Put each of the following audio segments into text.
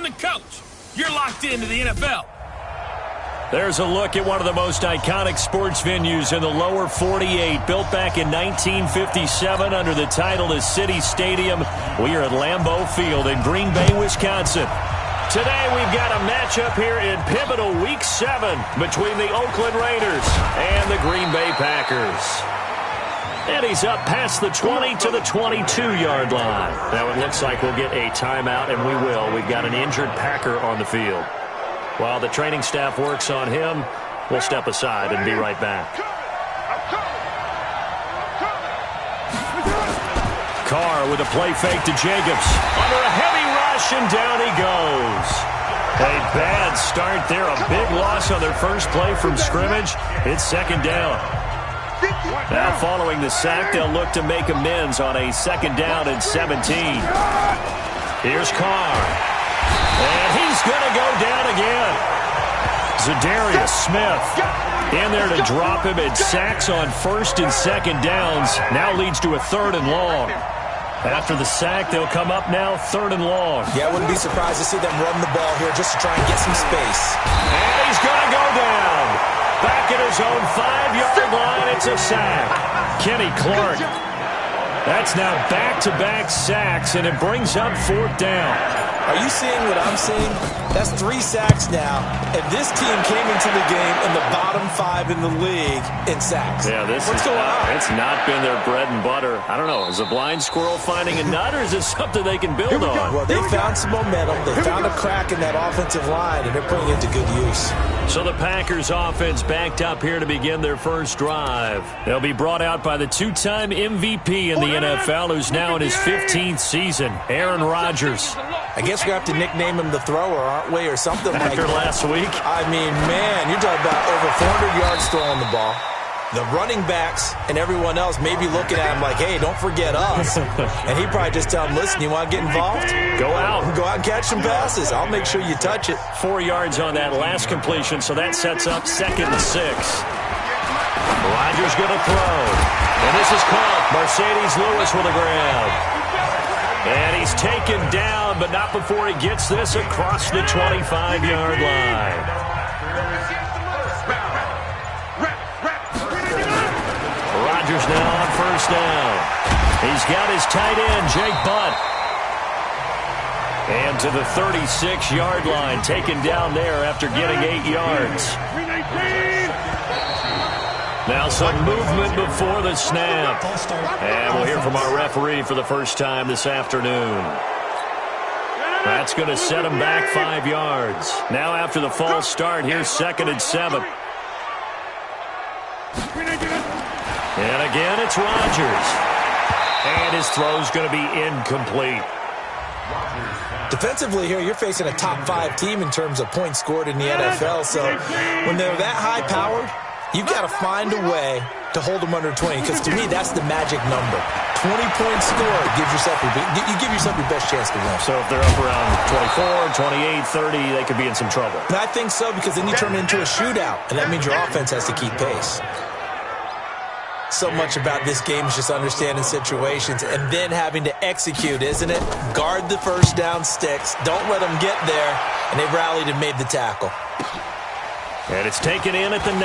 I'm the coach. You're locked into the NFL. There's a look at one of the most iconic sports venues in the lower 48, built back in 1957 under the title of City Stadium. We are at Lambeau Field in Green Bay, Wisconsin. Today we've got a matchup here in pivotal Week 7 between the Oakland Raiders and the Green Bay Packers. And he's up past the 20 to the 22-yard line. Now it looks like we'll get a timeout, and we will. We've got an injured Packer on the field. While the training staff works on him, we'll step aside and be right back. Carr with a play fake to Jacobs. Under a heavy rush, and down he goes. A bad start there. A big loss on their first play from scrimmage. It's second down. Now following the sack, they'll look to make amends on a second down and 17. Here's Carr. And he's going to go down again. Za'Darius Smith in there to drop him, and sacks on first and second downs. Now leads to a third and long. After the sack, they'll come up now third and long. Yeah, I wouldn't be surprised to see them run the ball here just to try and get some space. And he's going to go down. Back at his own 5-yard line, it's a sack. Kenny Clark. That's now back-to-back sacks, and it brings up fourth down. Are you seeing what I'm seeing? That's 3 sacks now, and this team came into the game in the bottom 5 in the league in sacks. Yeah, what's going on? It's not been their bread and butter. I don't know. Is a blind squirrel finding a nut, or is it something they can build on? Well, they found some momentum. They found a crack in that offensive line, and they're putting it to good use. So the Packers offense backed up here to begin their first drive. They'll be brought out by the 2-time MVP in the NFL, who's now in his 15th season, Aaron Rodgers. I guess we have to nickname him the thrower, aren't we, or something like that. After last week? I mean, man, you're talking about over 400 yards throwing the ball. The running backs and everyone else may be looking at him like, hey, don't forget us. And he probably just tell him, listen, you want to get involved? Go out. Go out and catch some passes. I'll make sure you touch it. 4 yards on that last completion, so that sets up 2nd and 6. Rodgers going to throw. And this is caught. Mercedes Lewis with a grab. And he's taken down, but not before he gets this across the 25-yard line. Rodgers now on first down. He's got his tight end, Jake Butt. And to the 36-yard line, taken down there after getting 8 yards. Now some movement before the snap. And we'll hear from our referee for the first time this afternoon. That's going to set him back 5 yards. Now after the false start, here's 2nd and 7. And again, it's Rodgers. And his throw's going to be incomplete. Defensively here, you're facing a top 5 team in terms of points scored in the NFL. So when they're that high-powered, you've got to find a way to hold them under 20, because to me, that's the magic number. 20 points scored, you give yourself your best chance to win. So if they're up around 24, 28, 30, they could be in some trouble. And I think so, because then you turn it into a shootout, and that means your offense has to keep pace. So much about this game is just understanding situations and then having to execute, isn't it? Guard the first down sticks. Don't let them get there, and they've rallied and made the tackle. And it's taken in at the 9.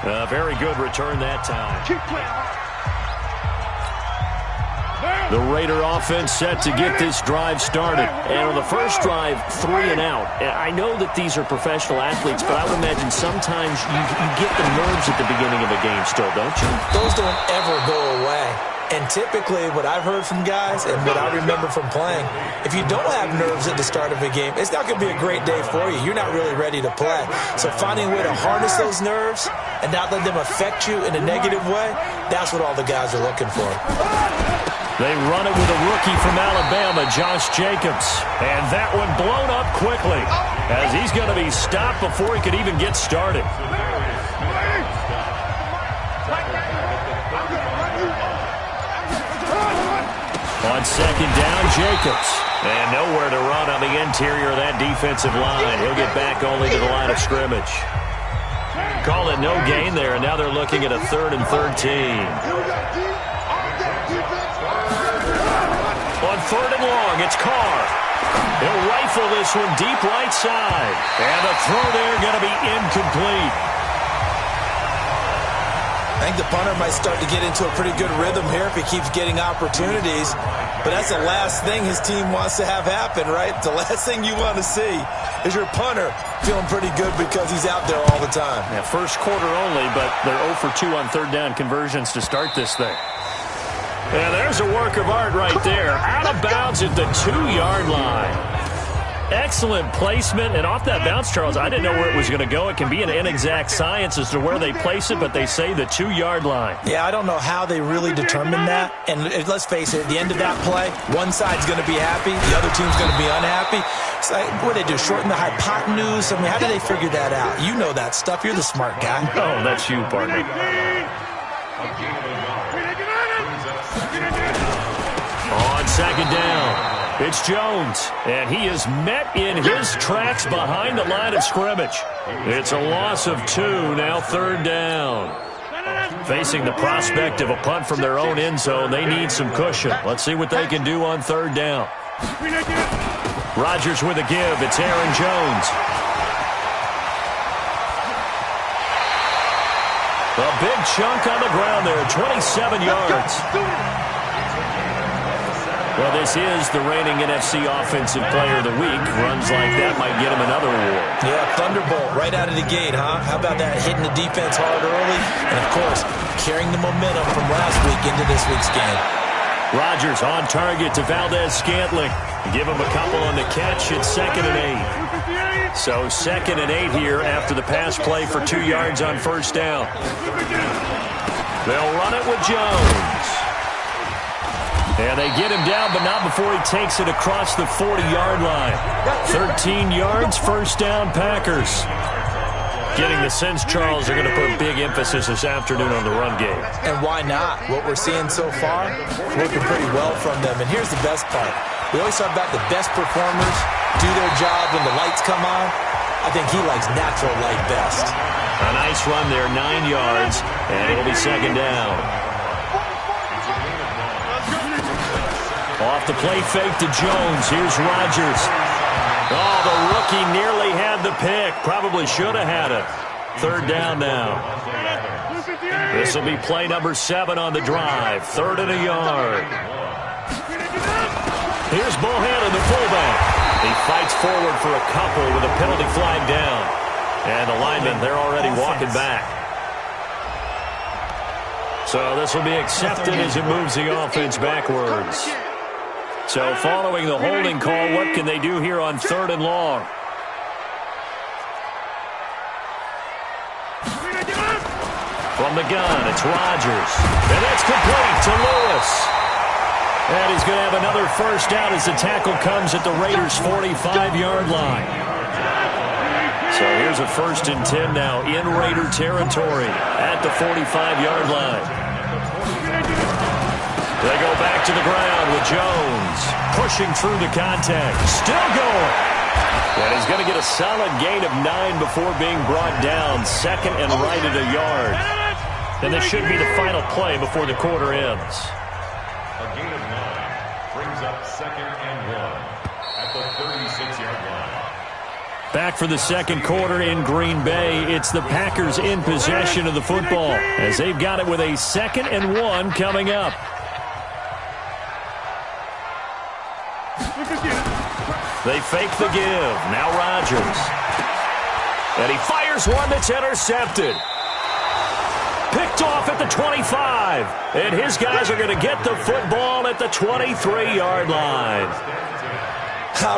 A very good return that time. The Raider offense set to get this drive started. And on the first drive, 3 and out. I know that these are professional athletes, but I would imagine sometimes you get the nerves at the beginning of a game still, don't you? Those don't ever go away. And typically, what I've heard from guys and what I remember from playing, if you don't have nerves at the start of a game, it's not going to be a great day for you. You're not really ready to play. So finding a way to harness those nerves and not let them affect you in a negative way, that's what all the guys are looking for. They run it with a rookie from Alabama, Josh Jacobs. And that one blown up quickly as he's going to be stopped before he could even get started. On second down, Jacobs. And nowhere to run on the interior of that defensive line. He'll get back only to the line of scrimmage. Call it no gain there, and now they're looking at a 3rd and 13. On 3rd and long, it's Carr. He'll rifle this one deep right side. And the throw there going to be incomplete. I think the punter might start to get into a pretty good rhythm here if he keeps getting opportunities. But that's the last thing his team wants to have happen, right? The last thing you want to see is your punter feeling pretty good because he's out there all the time. Yeah, first quarter only, but they're 0 for 2 on 3rd down conversions to start this thing. And there's a work of art right there. Out of bounds at the 2-yard line. Excellent placement, and off that bounce, Charles, I didn't know where it was going to go. It can be an inexact science as to where they place it, but they say the 2-yard line. Yeah, I don't know how they really determined that. And let's face it, at the end of that play, one side's going to be happy, the other team's going to be unhappy. It's like, what do they do, shorten the hypotenuse? I mean, how do they figure that out? You know that stuff. You're the smart guy. Oh, that's you, partner. On 2nd down. It's Jones, and he is met in his tracks behind the line of scrimmage. It's a loss of 2, now 3rd down. Facing the prospect of a punt from their own end zone, they need some cushion. Let's see what they can do on 3rd down. Rodgers with a give. It's Aaron Jones. A big chunk on the ground there, 27 yards. Well, this is the reigning NFC Offensive Player of the Week. Runs like that might get him another award. Yeah, thunderbolt right out of the gate, huh? How about that, hitting the defense hard early? And, of course, carrying the momentum from last week into this week's game. Rodgers on target to Valdez-Scantling. Give him a couple on the catch. It's 2nd and 8. So 2nd and 8 here after the pass play for 2 yards on 1st down. They'll run it with Jones. And they get him down, but not before he takes it across the 40-yard line. 13 yards, 1st down, Packers. Getting the sense, Charles, they're going to put big emphasis this afternoon on the run game. And why not? What we're seeing so far, working pretty well from them. And here's the best part. We always talk about the best performers do their job when the lights come on. I think he likes natural light best. A nice run there, 9 yards, and it'll be 2nd down. Off the play fake to Jones. Here's Rodgers. Oh, the rookie nearly had the pick. Probably should have had it. 3rd down now. This will be play number 7 on the drive. 3rd and a yard. Here's Bohannon, the fullback. He fights forward for a couple with a penalty flag down. And the linemen, they're already walking back. So this will be accepted as it moves the offense backwards. So following the holding call, what can they do here on 3rd and long? From the gun, it's Rodgers. And that's complete to Lewis. And he's going to have another 1st down as the tackle comes at the Raiders' 45-yard line. So here's a 1st and 10 now in Raider territory at the 45-yard line. They go back to the ground with Jones pushing through the contact. Still going. And he's going to get a solid gain of 9 before being brought down. 2nd and right at a yard. And this should be the final play before the quarter ends. A gain of 9 brings up 2nd and 1 at the 36-yard line. Back for the 2nd quarter in Green Bay. It's the Packers in possession of the football as they've got it with a 2nd and 1 coming up. They fake the give. Now Rodgers. And he fires one that's intercepted. Picked off at the 25. And his guys are going to get the football at the 23-yard line.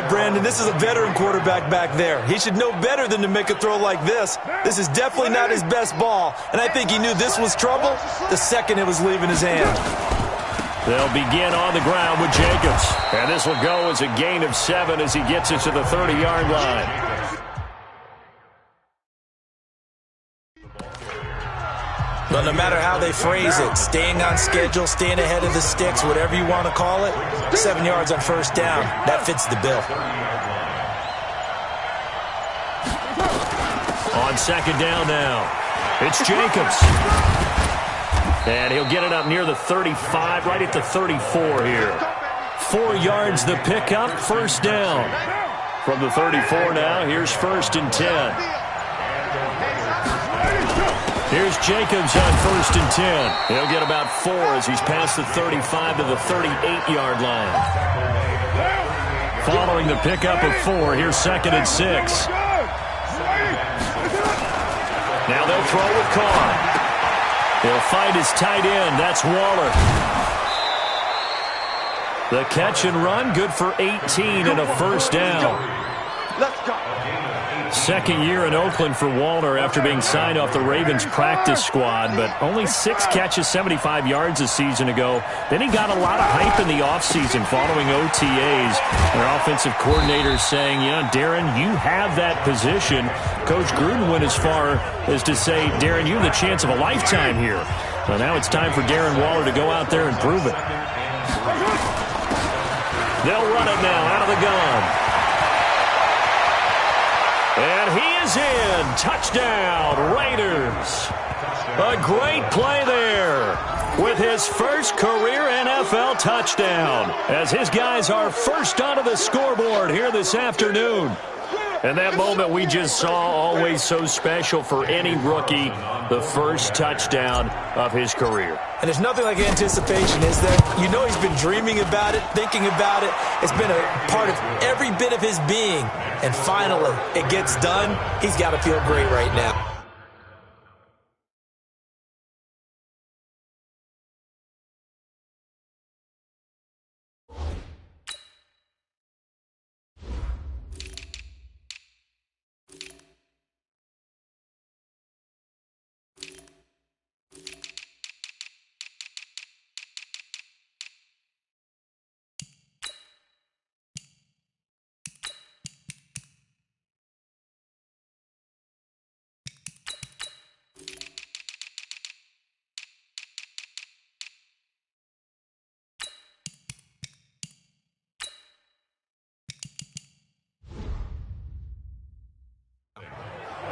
Brandon, this is a veteran quarterback back there. He should know better than to make a throw like this. This is definitely not his best ball. And I think he knew this was trouble the second it was leaving his hand. They'll begin on the ground with Jacobs. And this will go as a gain of 7 as he gets it to the 30-yard line. But no matter how they phrase it, staying on schedule, staying ahead of the sticks, whatever you want to call it, 7 yards on 1st down, that fits the bill. On 2nd down now, it's Jacobs. And he'll get it up near the 35, right at the 34 here. 4 yards the pickup, first down. From the 34 now, here's 1st and 10. Here's Jacobs on 1st and 10. He'll get about 4 as he's past the 35 to the 38-yard line. Following the pickup of 4, here's 2nd and 6. Now they'll throw with Carr. He'll find his tight end. That's Waller. The catch and run, good for 18 and a first down. Let's go. 2nd year in Oakland for Waller after being signed off the Ravens practice squad, but only 6 catches, 75 yards a season ago. Then he got a lot of hype in the offseason following OTAs. Their offensive coordinator saying, Darren, you have that position. Coach Gruden went as far as to say, Darren, you have the chance of a lifetime here. Well, now it's time for Darren Waller to go out there and prove it. They'll run it now out of the gun. And he is in. Touchdown, Raiders. A great play there with his first career NFL touchdown as his guys are first onto the scoreboard here this afternoon. And that moment we just saw, always so special for any rookie, the first touchdown of his career. And there's nothing like anticipation, is there? You know he's been dreaming about it, thinking about it. It's been a part of every bit of his being. And finally, it gets done. He's got to feel great right now.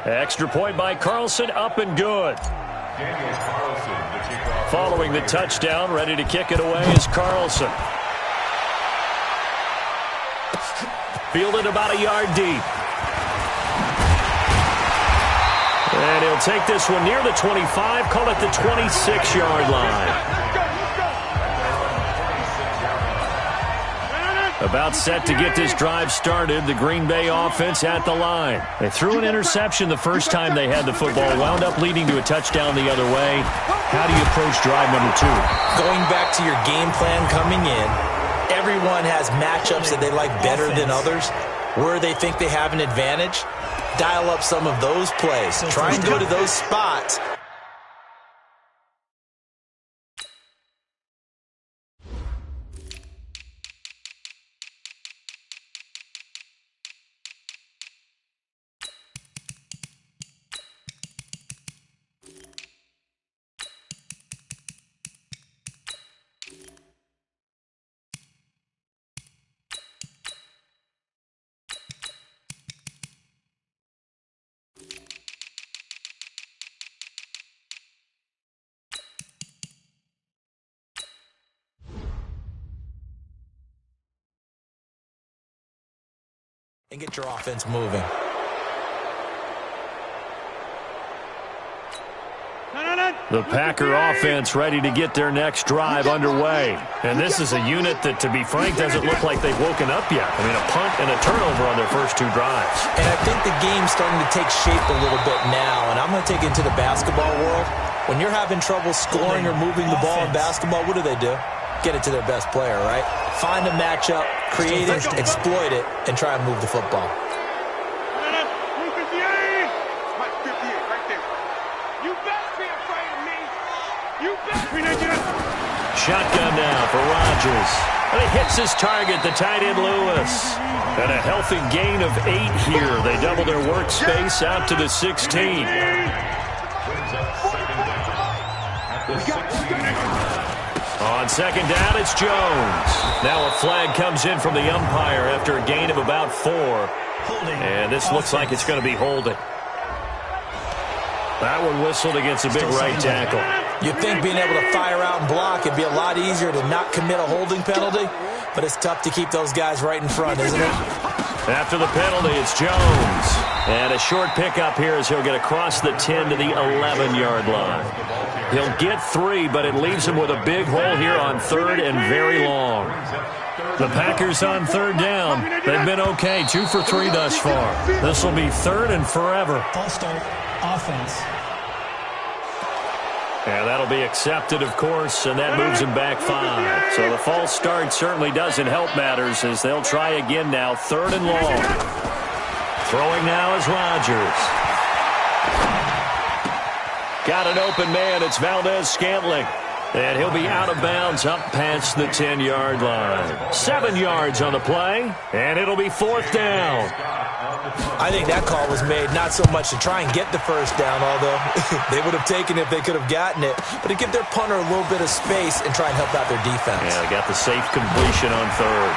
Extra point by Carlson, up and good. Following the touchdown, ready to kick it away is Carlson. Fielded about a yard deep. And he'll take this one near the 25, call it the 26-yard line. About set to get this drive started, the Green Bay offense at the line. They threw an interception the first time they had the football, wound up leading to a touchdown the other way. How do you approach drive number 2? Going back to your game plan coming in, everyone has matchups that they like better than others. Where they think they have an advantage, dial up some of those plays. Try and go to those spots. And get your offense moving. The Packer offense ready to get their next drive underway. And this is a unit that, to be frank, doesn't look like they've woken up yet. I mean, a punt and a turnover on their first 2 drives. And I think the game's starting to take shape a little bit now. And I'm going to take it into the basketball world. When you're having trouble scoring or moving the ball in basketball, what do? Get it to their best player, right? Find a matchup, create it, exploit it, and try and move the football. Shotgun now for Rodgers. And he hits his target, the tight end Lewis. And a healthy gain of 8 here. They double their workspace out to the 16. On second down, it's Jones. Now a flag comes in from the umpire after a gain of about 4. And this looks like it's going to be holding. That one whistled against a big right tackle. You'd think being able to fire out and block, it'd be a lot easier to not commit a holding penalty. but it's tough to keep those guys right in front, isn't it? After the penalty, it's Jones. And a short pickup here as he'll get across the 10 to the 11-yard line. He'll get 3, but it leaves him with a big hole here on 3rd and very long. The Packers on 3rd down. They've been okay, 2 for 3 thus far. This will be 3rd and forever. False start, offense. And that'll be accepted, of course, and that moves him back 5. So the false start certainly doesn't help matters as they'll try again now, 3rd and long. Throwing now is Rodgers. Got an open man. It's Valdez-Scantling. And he'll be out of bounds up past the 10-yard line. 7 yards on the play, and it'll be 4th down. I think that call was made not so much to try and get the first down, although they would have taken it if they could have gotten it, but to give their punter a little bit of space and try and help out their defense. Yeah, they got the safe completion on 3rd.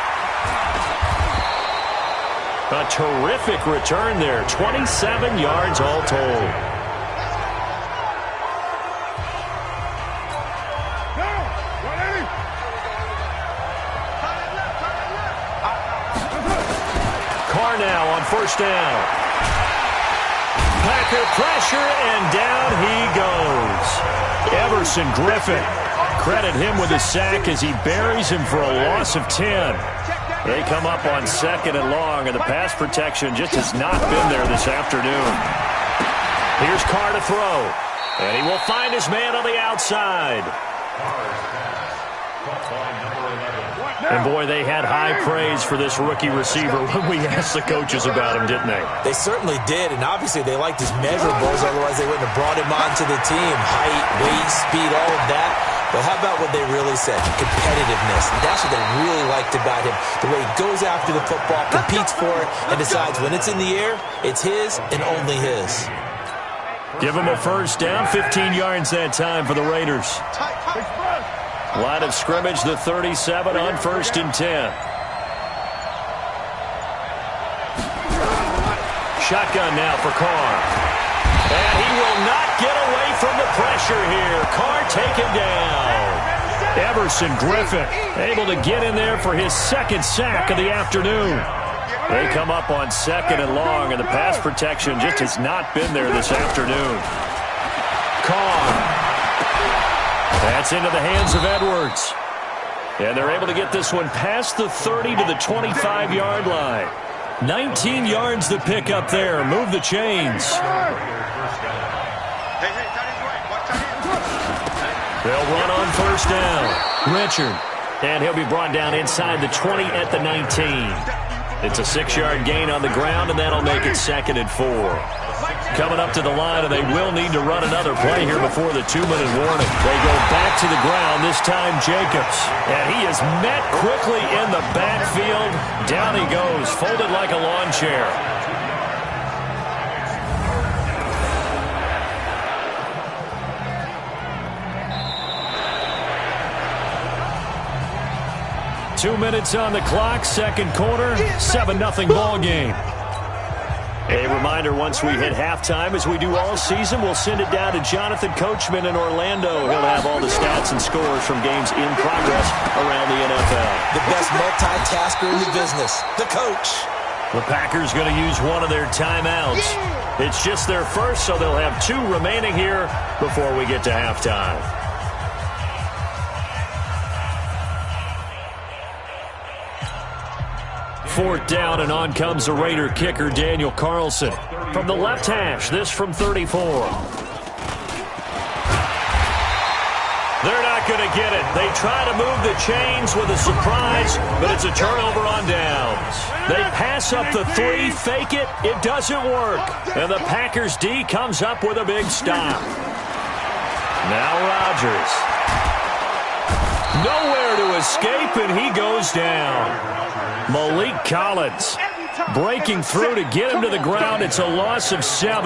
A terrific return there, 27 yards all told. Carr now on 1st down. Packer pressure, and down he goes. Everson Griffin. Credit him with a sack as he buries him for a loss of 10. They come up on 2nd and long, and the pass protection just has not been there this afternoon. Here's Carr to throw, and he will find his man on the outside. And, boy, they had high praise for this rookie receiver when we asked the coaches about him, didn't they? They certainly did, and obviously they liked his measurables, otherwise they wouldn't have brought him onto the team. Height, weight, speed, all of that. But how about what they really said? Competitiveness. That's what they really liked about him. The way he goes after the football, competes for it, and decides when it's in the air, it's his and only his. Give him a 1st down, 15 yards that time for the Raiders. Line of scrimmage, the 37 on 1st and 10. Shotgun now for Carr. And he will not get away from the pressure here. Carr taken down. Everson Griffin able to get in there for his 2nd sack of the afternoon. They come up on 2nd and long, and the pass protection just has not been there this afternoon. Carr. That's into the hands of Edwards. And they're able to get this one past the 30 to the 25-yard line. 19 yards to pick up there. Move the chains. They'll run on 1st down. Richard. And he'll be brought down inside the 20 at the 19. It's a 6-yard gain on the ground, and that'll make it 2nd and 4. Coming up to the line, and they will need to run another play here before the 2-minute warning. They go back to the ground, this time Jacobs. And he is met quickly in the backfield. Down he goes, folded like a lawn chair. Two minutes on the clock, 2nd quarter, 7-0 ball game. A reminder, once we hit halftime, as we do all season, we'll send it down to Jonathan Coachman in Orlando. He'll have all the stats and scores from games in progress around the NFL. The best multitasker in the business, the coach. The Packers going to use one of their timeouts. It's just their first, so they'll have 2 remaining here before we get to halftime. Fourth down, and on comes the Raider kicker, Daniel Carlson. From the left hash, this from 34. They're not going to get it. They try to move the chains with a surprise, but it's a turnover on downs. They pass up the 3, fake it. It doesn't work. And the Packers D comes up with a big stop. Now Rodgers. Nowhere to escape, and he goes down. Malik Collins breaking through to get him to the ground. It's a loss of 7.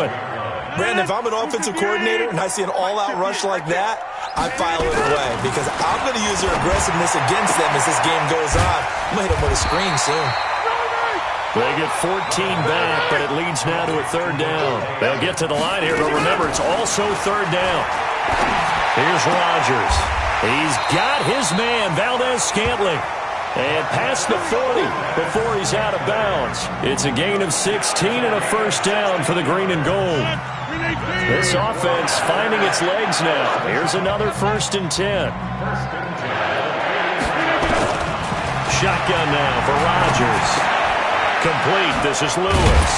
Brandon, if I'm an offensive coordinator and I see an all-out rush like that, I file it away because I'm going to use their aggressiveness against them as this game goes on. I'm going to hit them with a screen soon. They get 14 back, but it leads now to a 3rd down. They'll get to the line here, but remember, it's also 3rd down. Here's Rodgers. He's got his man, Valdez-Scantling. And past the 40 before he's out of bounds. It's a gain of 16 and a first down for the green and gold. This offense finding its legs now. Here's another 1st and 10. Shotgun now for Rodgers. Complete. This is Lewis.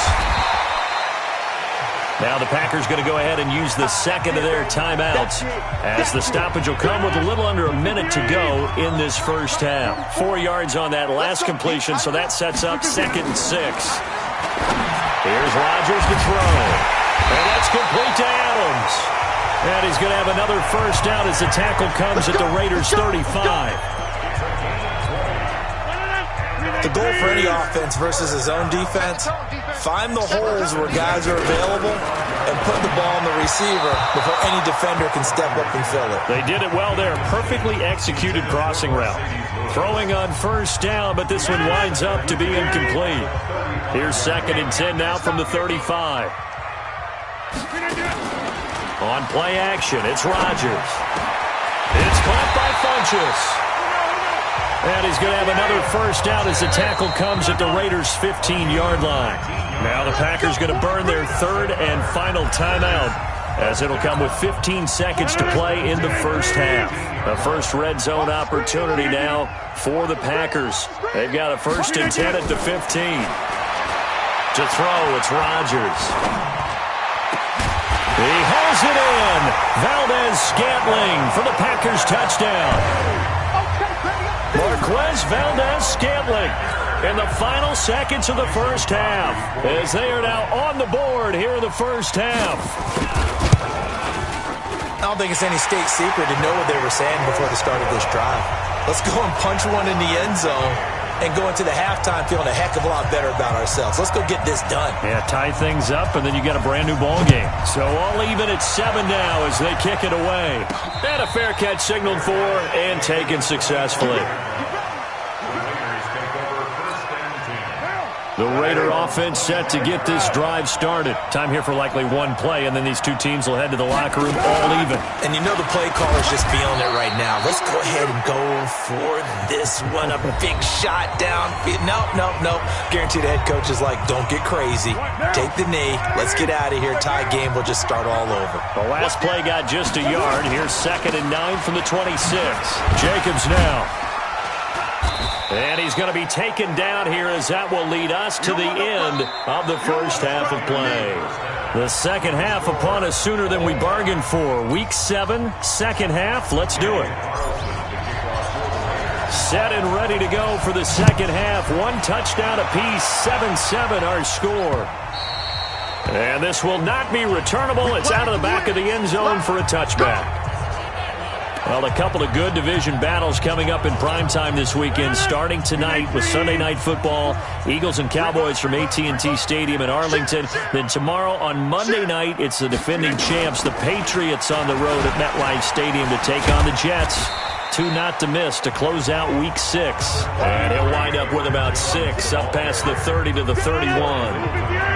Now the Packers going to go ahead and use the second of their timeouts as the stoppage will come with a little under a minute to go in this first half. 4 yards on that last completion, so that sets up 2nd and 6. Here's Rodgers to throw. And that's complete to Adams. And he's going to have another first down as the tackle comes at the Raiders' 35. The goal for any offense versus his own defense, find the holes where guys are available and put the ball on the receiver before any defender can step up and fill it. They did it well there. Perfectly executed crossing route. Throwing on first down, but this one winds up to be incomplete. Here's 2nd and 10 now from the 35. On play action, it's Rodgers. It's caught by Funchess. And he's going to have another first down as the tackle comes at the Raiders' 15-yard line. Now the Packers going to burn their 3rd and final timeout as it'll come with 15 seconds to play in the first half. The first red zone opportunity now for the Packers. They've got a 1st and 10 at the 15. To throw, it's Rodgers. He hauls it in. Valdes-Scantling for the Packers touchdown. Marquez Valdes-Scantling in the final seconds of the first half as they are now on the board here in the first half. I don't think it's any state secret to know what they were saying before the start of this drive. Let's go and punch one in the end zone and go into the halftime feeling a heck of a lot better about ourselves. Let's go get this done. Yeah, tie things up, and then you got a brand new ball game. So all even at 7 now as they kick it away. And a fair catch signaled for and taken successfully. The Raider offense set to get this drive started. Time here for likely one play, and then these two teams will head to the locker room all even. And you know the play caller's just feeling it right now. Let's go ahead and go for this one. A big shot down. Nope. Guaranteed the head coach is like, don't get crazy. Take the knee. Let's get out of here. Tie game will just start all over. The last play got just a yard. Here's 2nd and 9 from the 26. Jacobs now. And he's going to be taken down here as that will lead us to the end of the first half of play. The second half upon us sooner than we bargained for. Week 7, second half. Let's do it. Set and ready to go for the second half. 1 touchdown apiece, 7-7 our score. And this will not be returnable. It's out of the back of the end zone for a touchback. Well, a couple of good division battles coming up in primetime this weekend, starting tonight with Sunday Night Football, Eagles and Cowboys from AT&T Stadium in Arlington. Then tomorrow on Monday night, it's the defending champs, the Patriots, on the road at MetLife Stadium to take on the Jets. 2 not to miss to close out Week 6. And he'll wind up with about 6 up past the 30 to the 31.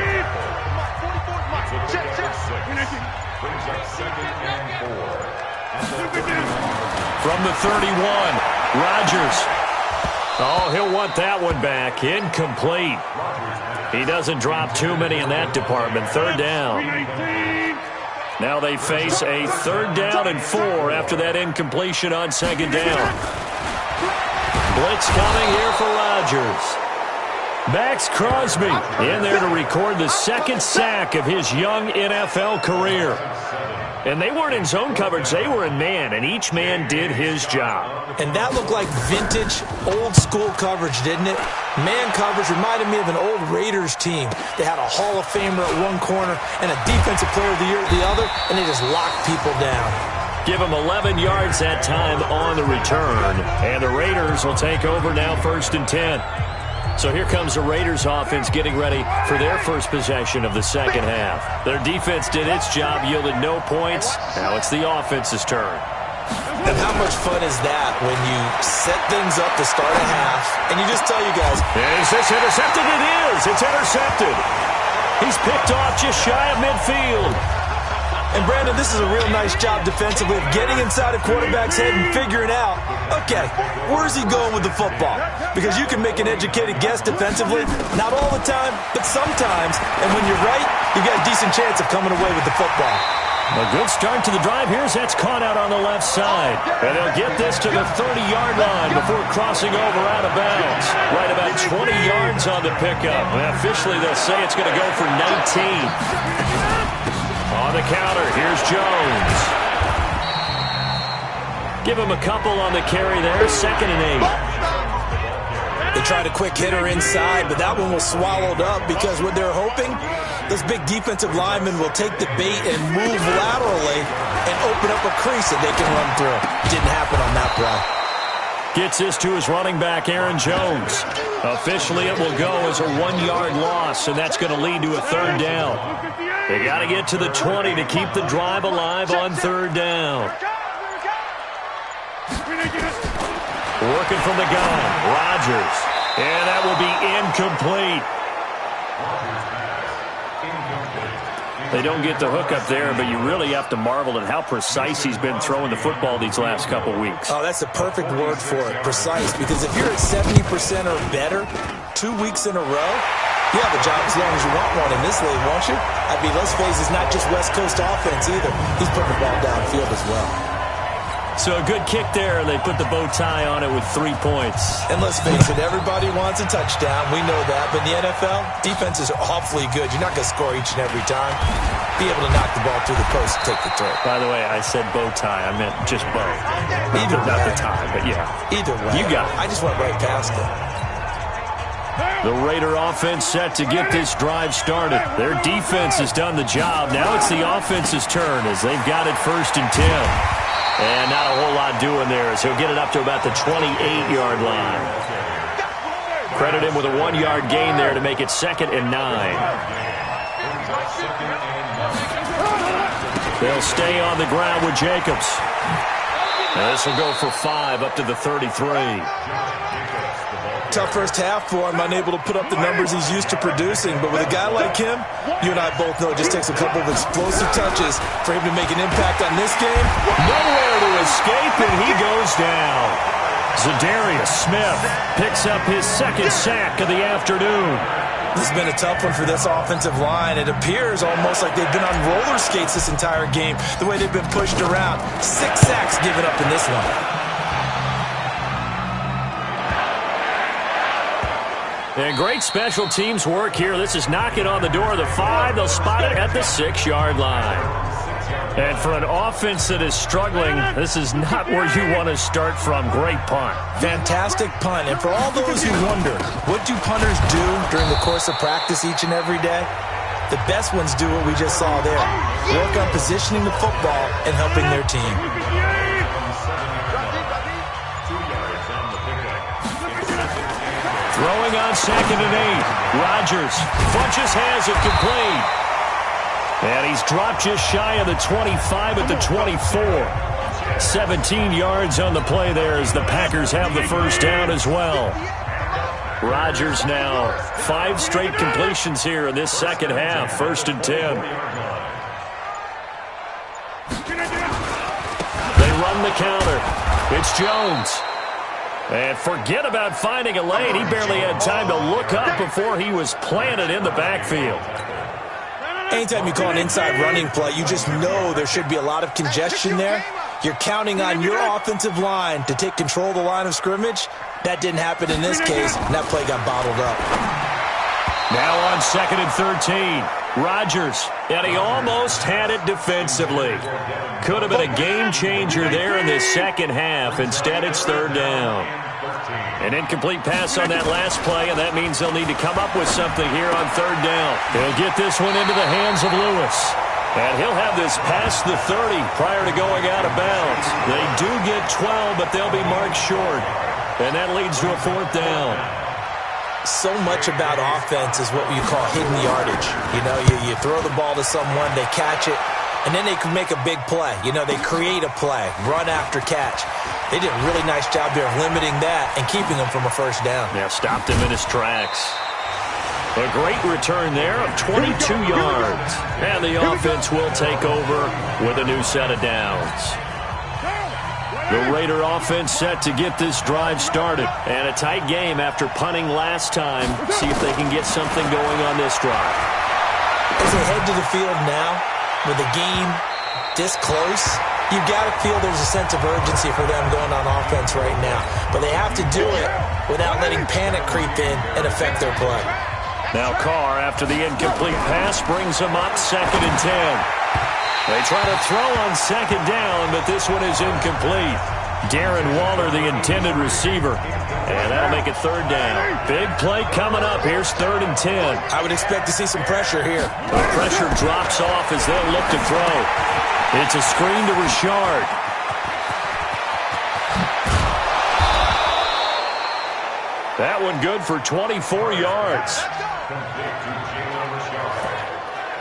From the 31, Rodgers. Oh, he'll want that one back. Incomplete. He doesn't drop too many in that department. 3rd down. Now they face a 3rd down and 4 after that incompletion on 2nd down. Blitz coming here for Rodgers. Max Crosby in there to record the 2nd sack of his young NFL career. And they weren't in zone coverage. They were in man, and each man did his job. And that looked like vintage, old-school coverage, didn't it? Man coverage reminded me of an old Raiders team. They had a Hall of Famer at one corner and a Defensive Player of the Year at the other, and they just locked people down. Give them 11 yards that time on the return. And the Raiders will take over now 1st and 10. So here comes the Raiders offense getting ready for their first possession of the second half. Their defense did its job, yielded no points. Now it's the offense's turn. And how much fun is that when you set things up to start a half and you just tell you guys, is this intercepted? It is. It's intercepted. He's picked off just shy of midfield. And, Brandon, this is a real nice job defensively of getting inside a quarterback's head and figuring out, okay, where's he going with the football? Because you can make an educated guess defensively, not all the time, but sometimes. And when you're right, you've got a decent chance of coming away with the football. A good start to the drive. Here's that's caught out on the left side. And they'll get this to the 30-yard line before crossing over out of bounds. Right about 20 yards on the pickup. And officially, they'll say it's going to go for 19. On the counter, here's Jones. Give him a couple on the carry there. 2nd and 8. They tried a quick hitter inside, but that one was swallowed up because what they're hoping, this big defensive lineman will take the bait and move laterally and open up a crease that they can run through. Didn't happen on that play. Gets this to his running back, Aaron Jones. Officially, it will go as a 1-yard loss, and that's going to lead to a 3rd down. They got to get to the 20 to keep the drive alive on 3rd down. Working from the gun, Rodgers. And that will be incomplete. They don't get the hook up there, but you really have to marvel at how precise he's been throwing the football these last couple weeks. Oh, that's the perfect word for it, precise, because if you're at 70% or better 2 weeks in a row, you have a job as long as you want one in this league, won't you? I mean, let's face it, it's not just West Coast offense either. He's putting the ball downfield as well. So a good kick there, and they put the bow tie on it with 3 points. And let's face it, everybody wants a touchdown. We know that. But in the NFL, defenses are awfully good. You're not going to score each and every time. Be able to knock the ball through the post and take the throw. By the way, I said bow tie. I meant just bow. Either way. Not the tie, but yeah. Either way. You got it. I just went right past it. The Raider offense set to get this drive started. Their defense has done the job. Now it's the offense's turn as they've got it 1st and 10. And not a whole lot doing there as he'll get it up to about the 28-yard line. Credit him with a 1-yard gain there to make it 2nd and 9. They'll stay on the ground with Jacobs. And this will go for 5 up to the 33. Tough first half for him, unable to put up the numbers he's used to producing. But with a guy like him, you and I both know it just takes a couple of explosive touches for him to make an impact on this game. Nowhere to escape, and he goes down. Zadarius Smith picks up his 2nd sack of the afternoon. This has been a tough one for this offensive line. It appears almost like they've been on roller skates this entire game, the way they've been pushed around. 6 sacks given up in this one. And great special teams work here. This is knocking on the door of the 5. They'll spot it at the 6-yard line. And for an offense that is struggling, this is not where you want to start from. Great punt. Fantastic punt. And for all those who wonder, what do punters do during the course of practice each and every day? The best ones do what we just saw there. Work on positioning the football and helping their team. Throwing on 2nd and 8. Rodgers. Funches has it complete. And he's dropped just shy of the 25 at the 24. 17 yards on the play there as the Packers have the 1st down as well. Rodgers now 5 straight completions here in this 2nd half. 1st and 10. They run the counter. It's Jones. And forget about finding a lane. He barely had time to look up before he was planted in the backfield. Anytime you call an inside running play, you just know there should be a lot of congestion there. You're counting on your offensive line to take control of the line of scrimmage. That didn't happen in this case, and that play got bottled up. Now on 2nd and 13. Rodgers, and he almost had it defensively. Could have been a game changer there in this 2nd half. Instead, it's 3rd down. An incomplete pass on that last play, and that means they'll need to come up with something here on 3rd down. They'll get this one into the hands of Lewis. And he'll have this past the 30 prior to going out of bounds. They do get 12, but they'll be marked short. And that leads to a 4th down. So much about offense is what you call hidden yardage. You know, you throw the ball to someone, they catch it, and then they can make a big play. You know, they create a play, run after catch. They did a really nice job there of limiting that and keeping him from a 1st down. Yeah, stopped him in his tracks. A great return there of 22 yards. And the offense will take over with a new set of downs. The Raider offense set to get this drive started. And a tight game after punting last time. See if they can get something going on this drive. As they head to the field now, with the game this close, you've got to feel there's a sense of urgency for them going on offense right now. But they have to do it without letting panic creep in and affect their play. Now Carr, after the incomplete pass, brings them up 2nd and 10. They try to throw on 2nd down, but this one is incomplete. Darren Waller, the intended receiver. And that'll make it 3rd down. Big play coming up. Here's 3rd and 10. I would expect to see some pressure here. The pressure drops off as they'll look to throw. It's a screen to Richard. That one good for 24 yards.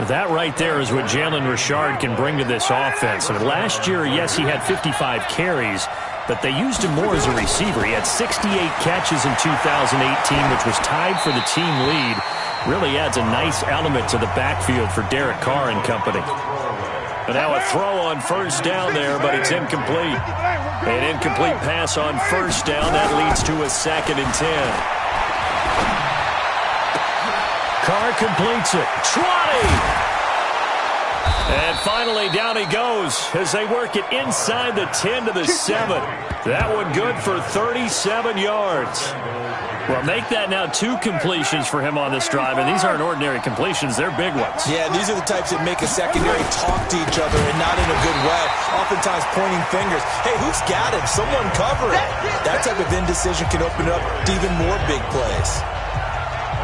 That right there is what Jalen Richard can bring to this offense. And last year, yes, he had 55 carries, but they used him more as a receiver. He had 68 catches in 2018, which was tied for the team lead. Really adds a nice element to the backfield for Derek Carr and company. And now a throw on 1st down there, but it's incomplete. An incomplete pass on 1st down. That leads to a 2nd and 10. Carr completes it. Trotty! And finally, down he goes as they work it inside the 10 to the 7. That one good for 37 yards. Well, make that now 2 completions for him on this drive, and these aren't ordinary completions. They're big ones. Yeah, these are the types that make a secondary talk to each other and not in a good way, oftentimes pointing fingers. Hey, who's got him? Someone cover it. That type of indecision can open up to even more big plays.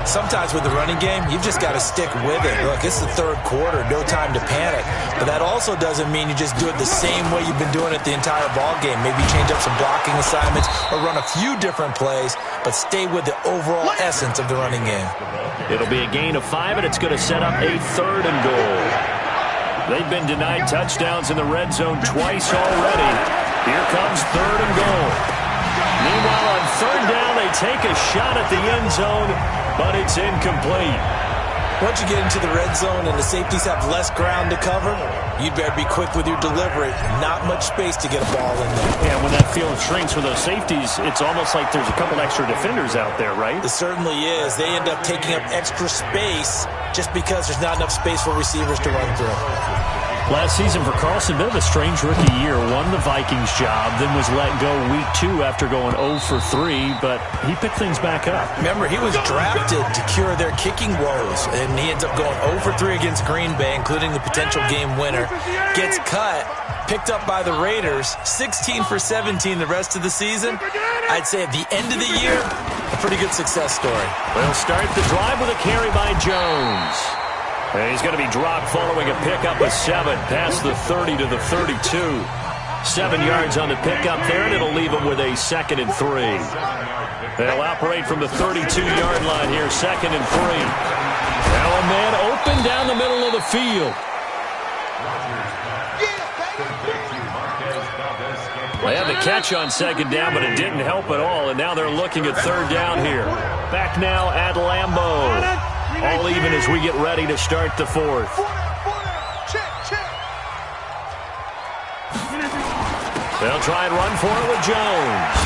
Sometimes with the running game, you've just got to stick with it. Look, it's the 3rd quarter, no time to panic. But that also doesn't mean you just do it the same way you've been doing it the entire ball game. Maybe change up some blocking assignments or run a few different plays, but stay with the overall essence of the running game. It'll be a gain of 5, and it's going to set up a 3rd and goal. They've been denied touchdowns in the red zone twice already. Here comes 3rd and goal. Meanwhile, on 3rd down, they take a shot at the end zone, but it's incomplete. Once you get into the red zone and the safeties have less ground to cover, you'd better be quick with your delivery. Not much space to get a ball in there. Yeah, when that field shrinks for those safeties, it's almost like there's a couple extra defenders out there, right? It certainly is. They end up taking up extra space just because there's not enough space for receivers to run through. Last season for Carlson, bit of a strange rookie year. Won the Vikings job, then was let go week 2 after going 0 for 3, but he picked things back up. Remember, he was drafted to cure their kicking woes, and he ends up going 0 for 3 against Green Bay, including the potential game winner. Gets cut, picked up by the Raiders, 16 for 17 the rest of the season. I'd say at the end of the year, a pretty good success story. They'll start the drive with a carry by Jones. And he's going to be dropped following a pickup of 7 past the 30 to the 32. 7 yards on the pickup there, and it'll leave him with a 2nd and 3. They'll operate from the 32-yard line here, 2nd and 3. Now a man open down the middle of the field. They had the catch on 2nd down, but it didn't help at all, and now they're looking at 3rd down here. Back now at Lambeau. All even as we get ready to start the 4th. They'll try and run for it with Jones.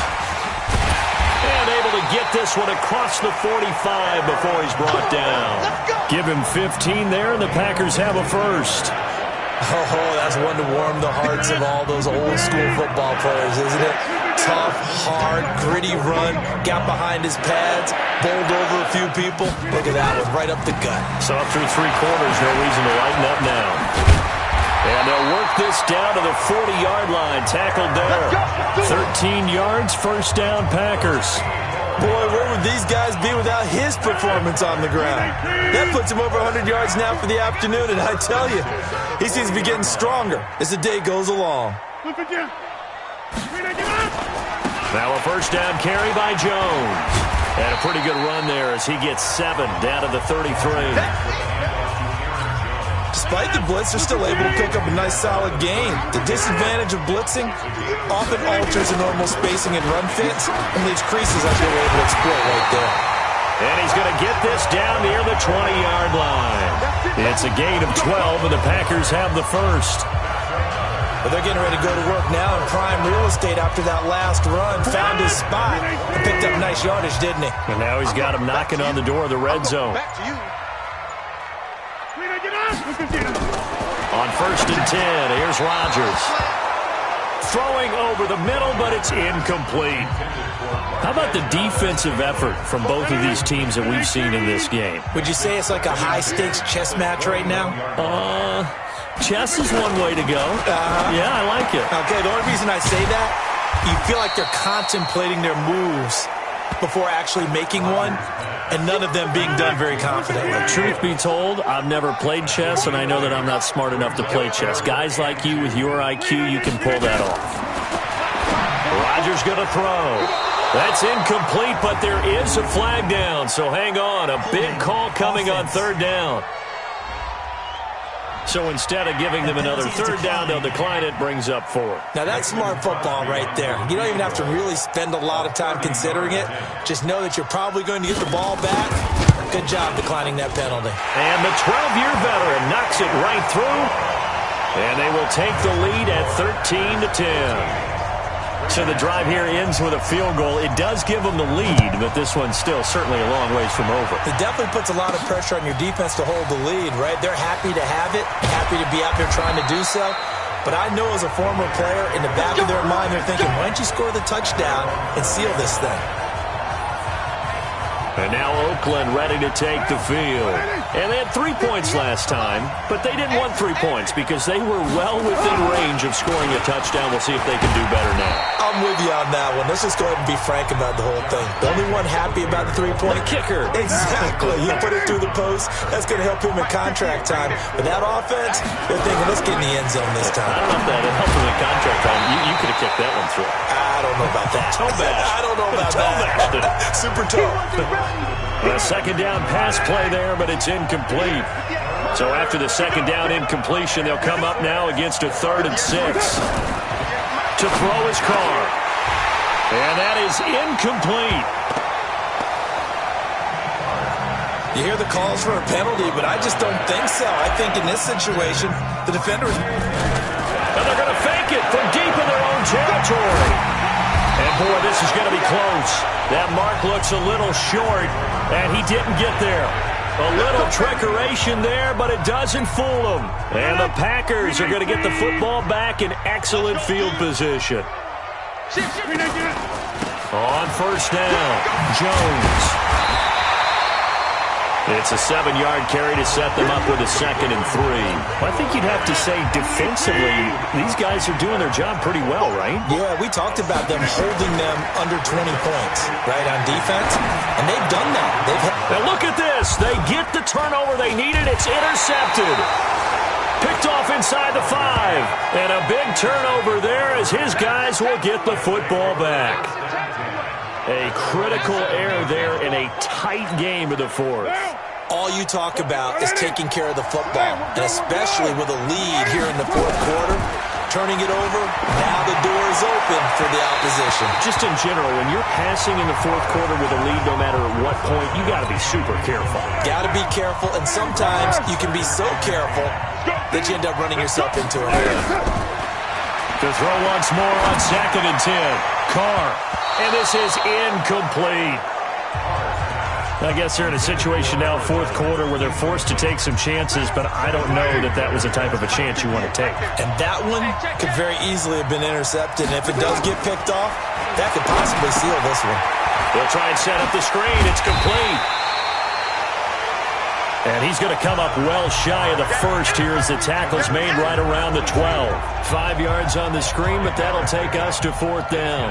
And able to get this one across the 45 before he's brought down. Give him 15 there, and the Packers have a 1st. Oh, that's one to warm the hearts of all those old-school football players, isn't it? Tough, hard, gritty run, got behind his pads, bowled over a few people. Look at that one, right up the gut. So up through 3 quarters, no reason to lighten up now. And they'll work this down to the 40-yard line, tackled there. 13 yards, 1st down, Packers. Boy, where would these guys be without his performance on the ground? That puts him over 100 yards now for the afternoon, and I tell you, he seems to be getting stronger as the day goes along. Now a 1st down carry by Jones. And a pretty good run there as he gets 7 down to the 33. Despite the blitz, they're still able to pick up a nice solid gain. The disadvantage of blitzing often alters the normal spacing and run fits and leaves creases like they were able to exploit right there. And he's going to get this down near the 20-yard line. It's a gain of 12, and the Packers have the first. Well, they're getting ready to go to work now in prime real estate after that last run. Found his spot and picked up nice yardage, didn't he? And now he's got him knocking on the door of the red zone. Back to you. On 1st and 10, here's Rodgers. Throwing over the middle, but it's incomplete. How about the defensive effort from both of these teams that we've seen in this game? Would you say it's like a high-stakes chess match right now? Chess is one way to go. Yeah, I like it. Okay, the only reason I say that, you feel like they're contemplating their moves before actually making one, and none of them being done very confidently. Truth be told, I've never played chess, and I know that I'm not smart enough to play chess. Guys like you with your IQ, you can pull that off. Rodgers going to throw. That's incomplete, but there is a flag down, so hang on. A big call coming on 3rd down. So instead of giving them another 3rd down, they'll decline it, brings up 4. Now, that's smart football right there. You don't even have to really spend a lot of time considering it. Just know that you're probably going to get the ball back. Good job declining that penalty. And the 12-year veteran knocks it right through, and they will take the lead at 13-10. So the drive here ends with a field goal. It does give them the lead, but this one's still certainly a long ways from over. It definitely puts a lot of pressure on your defense to hold the lead, right? They're happy to have it, happy to be out there trying to do so. But I know as a former player, in the back of their mind, they're thinking, why don't you score the touchdown and seal this thing? And now Oakland ready to take the field. And they had 3 points last time, but they didn't want 3 points because they were well within range of scoring a touchdown. We'll see if they can do better now. I'm with you on that one. Let's just go ahead and be frank about the whole thing. The only one happy about the 3-point kicker. Exactly. He put it through the post. That's going to help him in contract time. But that offense, they're thinking, let's get in the end zone this time. I don't know if that helped him in contract time. You could have kicked that one through. I don't know about that. Toe bash. I don't know about that. Super toe. A 2nd down pass play there, but it's incomplete. So after the 2nd down incompletion, they'll come up now against a 3rd and 6. To throw his car. And that is incomplete. You hear the calls for a penalty, but I just don't think so. I think in this situation, the defender is... And they're going to fake it from deep in their own territory. And, boy, this is going to be close. That mark looks a little short, and he didn't get there. A little trickeration there, but it doesn't fool him. And the Packers are going to get the football back in excellent field position. On 1st down, Jones. It's a 7-yard carry to set them up with a 2nd and 3. Well, I think you'd have to say defensively, these guys are doing their job pretty well, right? Yeah, we talked about them holding them under 20 points, right, on defense. And they've done that. Now look at this. They get the turnover they needed. It's intercepted. Picked off inside the 5. And a big turnover there as his guys will get the football back. A critical error there in a tight game of the 4th. All you talk about is taking care of the football, and especially with a lead here in the 4th quarter. Turning it over, now the door is open for the opposition. Just in general, when you're passing in the 4th quarter with a lead, no matter at what point, you got to be super careful. Got to be careful, and sometimes you can be so careful that you end up running yourself into an error. To throw once more on 2nd and 10. Carr. And this is incomplete. I guess they're in a situation now, 4th quarter, where they're forced to take some chances, but I don't know that that was the type of a chance you want to take. And that one could very easily have been intercepted. And if it does get picked off, that could possibly seal this one. They'll try and set up the screen. It's complete. And he's going to come up well shy of the 1st here as the tackle's made right around the 12. 5 yards on the screen, but that'll take us to 4th down.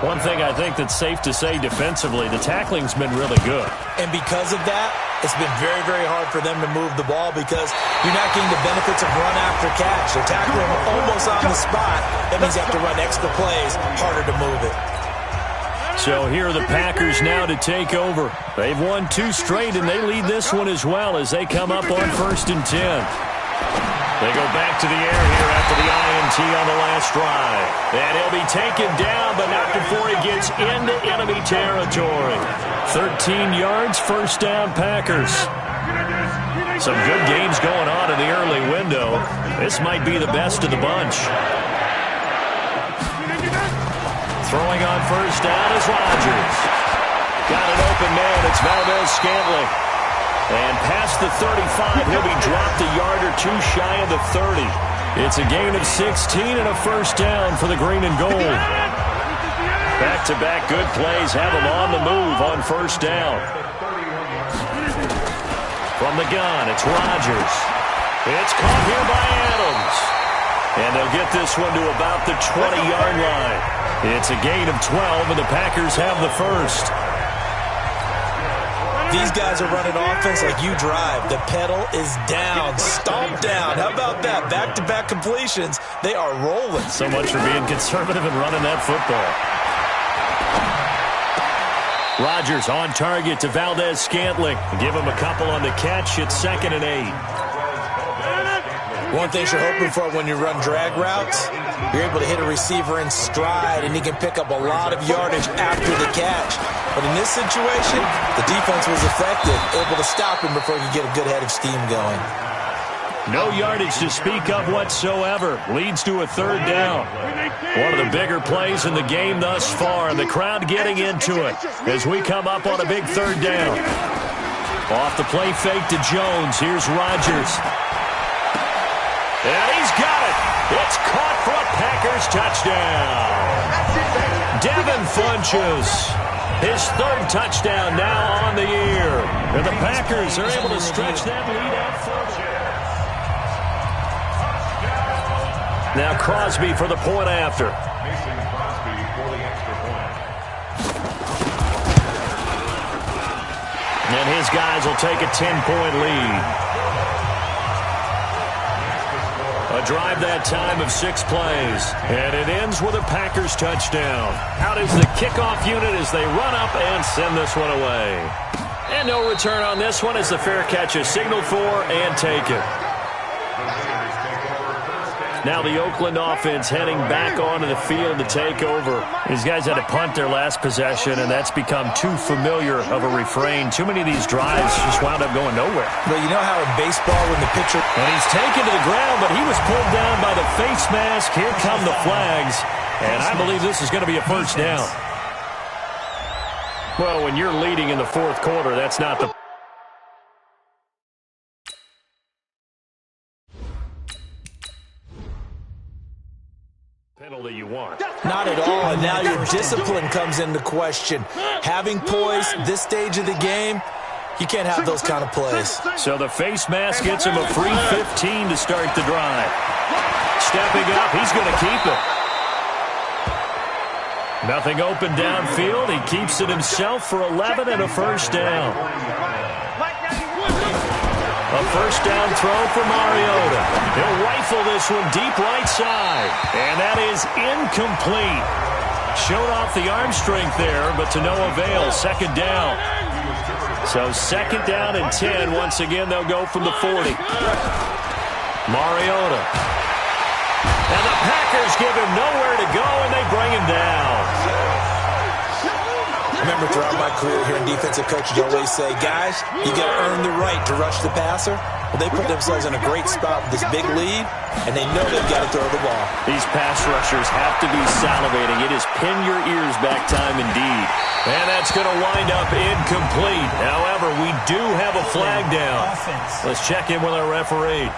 One thing I think that's safe to say defensively, the tackling's been really good. And because of that, it's been very, very hard for them to move the ball because you're not getting the benefits of run after catch. They're tackling almost on the spot. That means you have to run extra plays, harder to move it. So here are the Packers now to take over. They've won 2 straight, and they lead this one as well as they come up on 1st and 10. They go back to the air here after the INT on the last drive. And he'll be taken down, but not before he gets into enemy territory. 13 yards, first down, Packers. Some good games going on in the early window. This might be the best of the bunch. Throwing on first down is Rodgers. Got an open man. It's Valdez-Scantling. And past the 35, he'll be dropped a yard or two shy of the 30. It's a gain of 16 and a first down for the green and gold. Back-to-back good plays have them on the move on first down. From the gun, it's Rodgers. It's caught here by Adams. And they'll get this one to about the 20-yard line. It's a gain of 12, and the Packers have the first. These guys are running offense like you drive. The pedal is down, stomped down. How about that? Back-to-back completions. They are rolling. So much for being conservative and running that football. Rodgers on target to Valdez-Scantling. Give him a couple on the catch. It's 2nd and 8. One thing you're hoping for when you run drag routes, you're able to hit a receiver in stride, and he can pick up a lot of yardage after the catch. But in this situation, the defense was effective, able to stop him before he could get a good head of steam going. No yardage to speak of whatsoever. Leads to a third down. One of the bigger plays in the game thus far, and the crowd getting into it as we come up on a big third down. Off the play fake to Jones. Here's Rodgers. And he's got it. It's caught for a Packers touchdown. Devin Funchess. His third touchdown now on the year. And the Packers are able to stretch that lead out further. Now Crosby for the point after. Mason Crosby for the extra point. And his guys will take a 10-point lead. A drive that time of 6 plays. And it ends with a Packers touchdown. Out is the kickoff unit as they run up and send this one away. And no return on this one as the fair catch is signaled for and taken. Now the Oakland offense heading back onto the field to take over. These guys had to punt their last possession, and that's become too familiar of a refrain. Too many of these drives just wound up going nowhere. But you know how in baseball when the pitcher... And he's taken to the ground, but he was pulled down by the face mask. Here come the flags, and I believe this is going to be a first down. Well, when you're leading in the fourth quarter, that's not the... penalty you want. Not at all, and now your discipline comes into question. Having poise this stage of the game, you can't have those kind of plays. So the face mask gets him a free 15 to start the drive. Stepping up, he's going to keep it. Nothing open downfield. He keeps it himself for 11 and a first down. A first down throw for Mariota. He'll rifle this one deep right side. And that is incomplete. Showed off the arm strength there, but to no avail. Second down. So second down and 10. Once again, they'll go from the 40. Mariota. And the Packers give him nowhere to go, and they bring him down. Remember, throughout my career here in defensive coaches always say, guys, you got to earn the right to rush the passer. Well, they put themselves in a great spot with this big lead, and they know they've got to throw the ball. These pass rushers have to be salivating. It is pin your ears back time indeed. And that's going to wind up incomplete. However, we do have a flag down. Let's check in with our referee.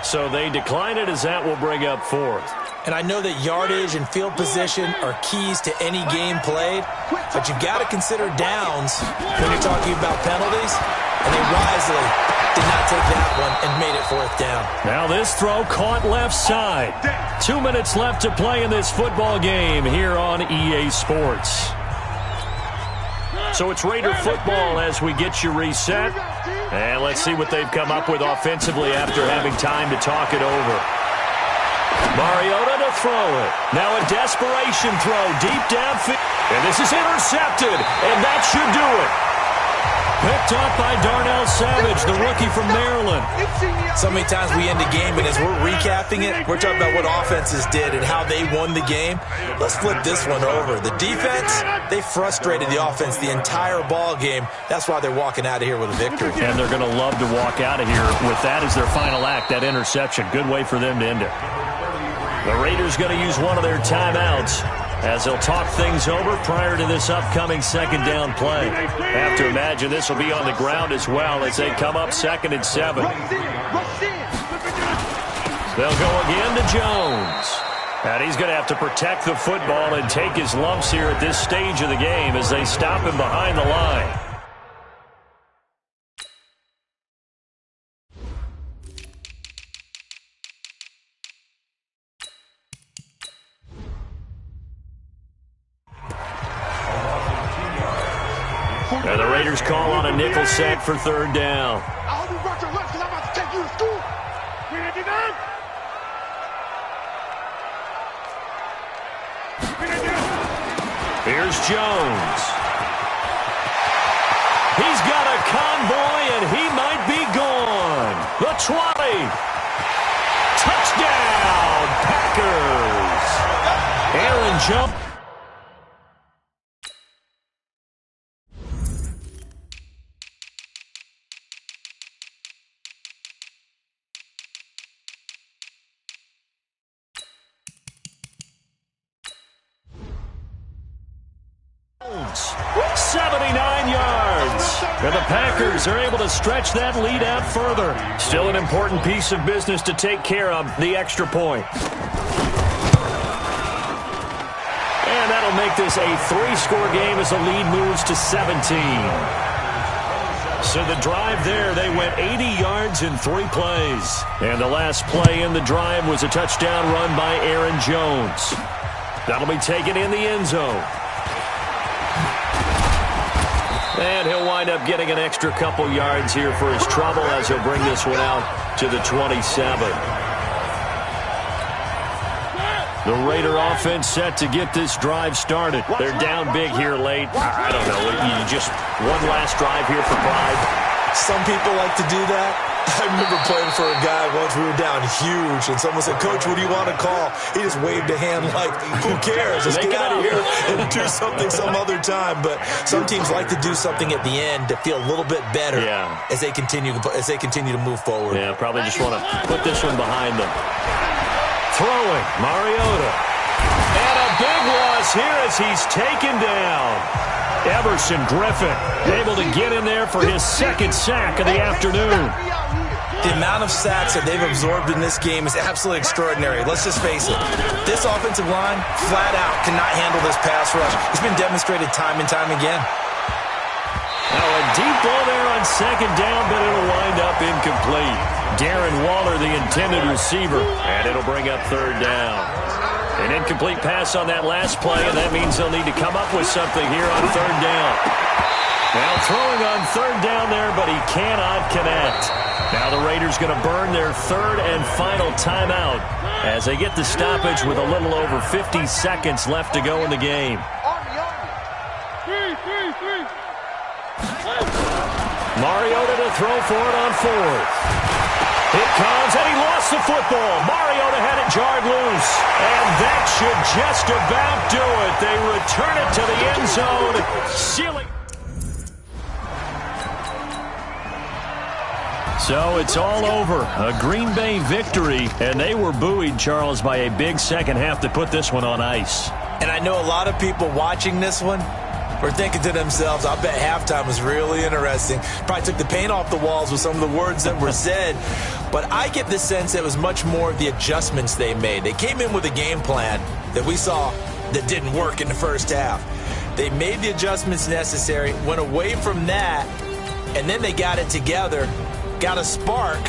So they decline it as that will bring up fourth. And I know that yardage and field position are keys to any game played, but you've got to consider downs when you're talking about penalties, and they wisely did not take that one and made it fourth down. Now this throw caught left side. 2 minutes left to play in this football game here on EA Sports. So it's Raider football as we get you reset. And let's see what they've come up with offensively after having time to talk it over. Mariota to throw it. Now a desperation throw deep downfield. And this is intercepted. And that should do it. Picked up by Darnell Savage, the rookie from Maryland. So many times we end the game, and as we're recapping it, we're talking about what offenses did and how they won the game. Let's flip this one over. The defense, they frustrated the offense the entire ball game. That's why they're walking out of here with a victory. And they're going to love to walk out of here with that as their final act, that interception. Good way for them to end it. The Raiders going to use one of their timeouts as they'll talk things over prior to this upcoming second down play. Have to imagine this will be on the ground as well as they come up 2nd and 7. They'll go again to Jones. And he's going to have to protect the football and take his lumps here at this stage of the game as they stop him behind the line. And the Raiders call on a nickel set for 3rd down. I hope you brought your lunch because I'm about to take you to school. Here's Jones. He's got a convoy, and he might be gone. The 20. Touchdown, Packers. Aaron Jones. Jones, 79 yards. And the Packers are able to stretch that lead out further. Still an important piece of business to take care of, the extra point. And that'll make this a 3-score game as the lead moves to 17. So the drive there, they went 80 yards in 3 plays. And the last play in the drive was a touchdown run by Aaron Jones. That'll be taken in the end zone. And he'll wind up getting an extra couple yards here for his trouble as he'll bring this one out to the 27. The Raider offense set to get this drive started. They're down big here late. I don't know. You just one last drive here for pride. Some people like to do that. I remember playing for a guy once. We were down huge, and someone said, "Coach, what do you want to call?" He just waved a hand like, "Who cares? Let's get out of here and do something some other time." But some teams like to do something at the end to feel a little bit better as they continue to move forward. Yeah, probably just want to put this one behind them. Throwing, Mariota. And a big loss here as he's taken down. Everson Griffin able to get in there for his 2nd sack of the afternoon. The amount of sacks that they've absorbed in this game is absolutely extraordinary. Let's just face it. This offensive line, flat out, cannot handle this pass rush. It's been demonstrated time and time again. Now a deep ball there on 2nd down, but it'll wind up incomplete. Darren Waller, the intended receiver, and it'll bring up 3rd down. An incomplete pass on that last play, and that means they'll need to come up with something here on 3rd down. Now throwing on 3rd down there, but he cannot connect. Now the Raiders going to burn their 3rd and final timeout as they get the stoppage with a little over 50 seconds left to go in the game. Mariota to throw for it on 4th. It comes, and he lost the football. Mariota had it jarred loose, and that should just about do it. They return it to the end zone, sealing. So it's all over. A Green Bay victory, and they were buoyed, Charles, by a big second half to put this one on ice. And I know a lot of people watching this one were thinking to themselves, I bet halftime was really interesting. Probably took the paint off the walls with some of the words that were said. But I get the sense it was much more of the adjustments they made. They came in with a game plan that we saw that didn't work in the first half. They made the adjustments necessary, went away from that, and then they got it together, got a spark,